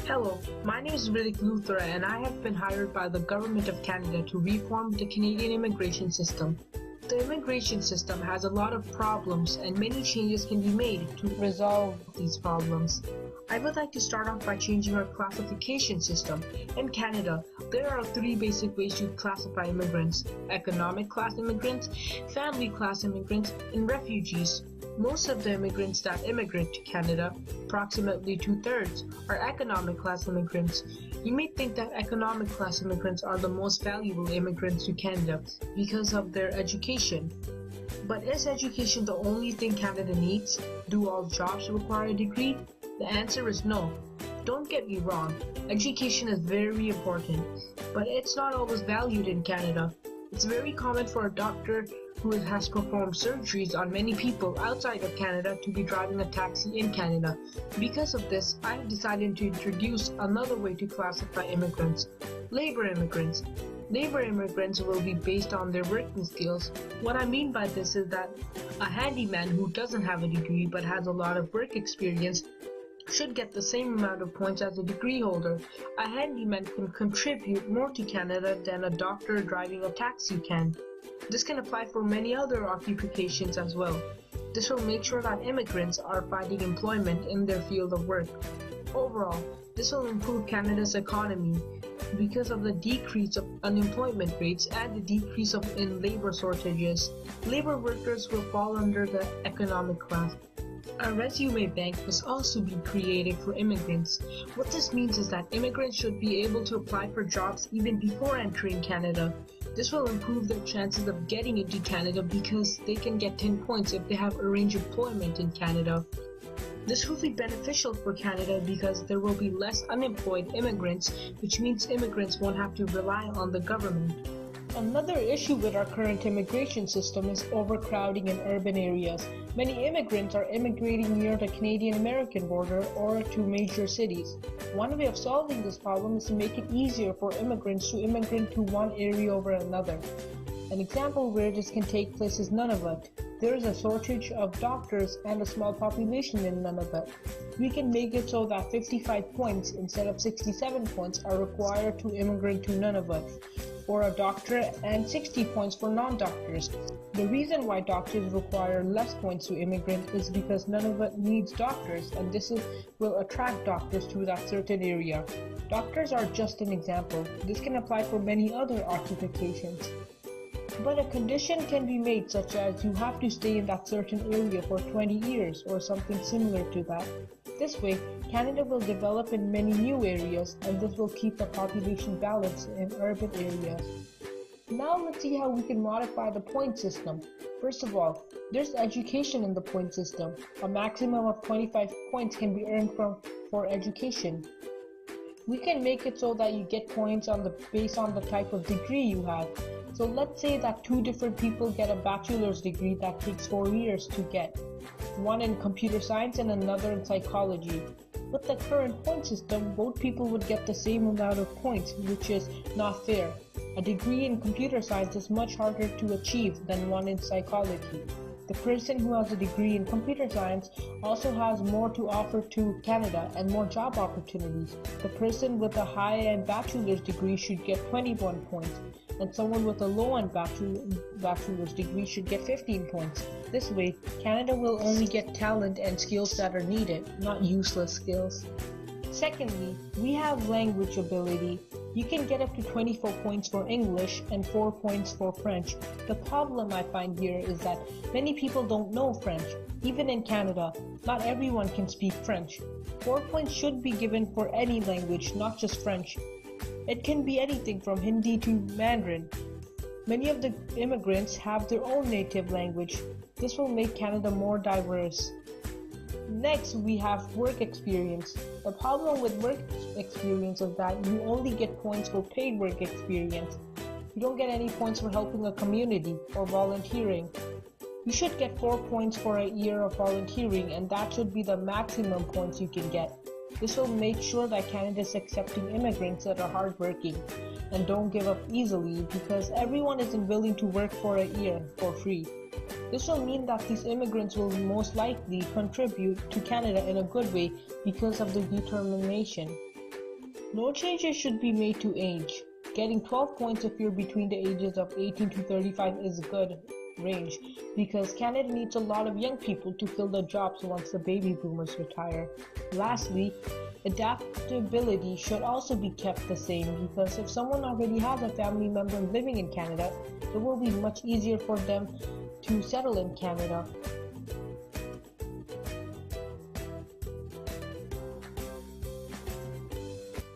Hello, my name is Ritik and I have been hired by the Government of Canada to reform the Canadian immigration system. The immigration system has a lot of problems and many changes can be made to resolve these problems. I would like to start off by changing our classification system. In Canada, there are three basic ways to classify immigrants: economic class immigrants, family class immigrants, and refugees. Most of the immigrants that immigrate to Canada, approximately 2/3, are economic class immigrants. You may think that economic class immigrants are the most valuable immigrants to Canada because of their education. But is education the only thing Canada needs? Do all jobs require a degree? The answer is no. Don't get me wrong, education is very important, but it's not always valued in Canada. It's very common for a doctor who has performed surgeries on many people outside of Canada to be driving a taxi in Canada. Because of this, I have decided to introduce another way to classify immigrants: labor immigrants. Labor immigrants will be based on their working skills. What I mean by this is that a handyman who doesn't have a degree but has a lot of work experience should get the same amount of points as a degree holder. A handyman can contribute more to Canada than a doctor driving a taxi can. This can apply for many other occupations as well. This will make sure that immigrants are finding employment in their field of work. Overall, this will improve Canada's economy because of the decrease of unemployment rates and the decrease in labor shortages. Labor workers will fall under the economic class. A resume bank must also be created for immigrants. What this means is that immigrants should be able to apply for jobs even before entering Canada. This will improve their chances of getting into Canada because they can get 10 points if they have arranged employment in Canada. This will be beneficial for Canada because there will be less unemployed immigrants, which means immigrants won't have to rely on the government. Another issue with our current immigration system is overcrowding in urban areas. Many immigrants are immigrating near the Canadian-American border or to major cities. One way of solving this problem is to make it easier for immigrants to immigrate to one area over another. An example where this can take place is Nunavut. There is a shortage of doctors and a small population in Nunavut. We can make it so that 55 points instead of 67 points are required to immigrate to Nunavut for a doctor and 60 points for non-doctors. The reason why doctors require less points to immigrant is because Nunavut needs doctors, and this will attract doctors to that certain area. Doctors are just an example. This can apply for many other occupations. But a condition can be made such as you have to stay in that certain area for 20 years or something similar to that. This way, Canada will develop in many new areas, and this will keep the population balanced in urban areas. Now let's see how we can modify the point system. First of all, there's education in the point system. A maximum of 25 points can be earned for education. We can make it so that you get points based on the type of degree you have. So let's say that two different people get a bachelor's degree that takes 4 years to get. One in computer science and another in psychology. With the current point system, both people would get the same amount of points, which is not fair. A degree in computer science is much harder to achieve than one in psychology. The person who has a degree in computer science also has more to offer to Canada and more job opportunities. The person with a high-end bachelor's degree should get 21 points, and someone with a low-end bachelor's degree should get 15 points. This way, Canada will only get talent and skills that are needed, not useless skills. Secondly, we have language ability. You can get up to 24 points for English and 4 points for French. The problem I find here is that many people don't know French. Even in Canada, not everyone can speak French. 4 points should be given for any language, not just French. It can be anything from Hindi to Mandarin. Many of the immigrants have their own native language. This will make Canada more diverse. Next, we have work experience. The problem with work experience is that you only get points for paid work experience. You don't get any points for helping a community or volunteering. You should get 4 points for a year of volunteering, and that should be the maximum points you can get. This will make sure that Canada is accepting immigrants that are hardworking and don't give up easily, because everyone isn't willing to work for a year for free. This will mean that these immigrants will most likely contribute to Canada in a good way because of their determination. No changes should be made to age. Getting 12 points if you're between the ages of 18 to 35 is a good range because Canada needs a lot of young people to fill the jobs once the baby boomers retire. Lastly, adaptability should also be kept the same because if someone already has a family member living in Canada, it will be much easier for them to settle in Canada.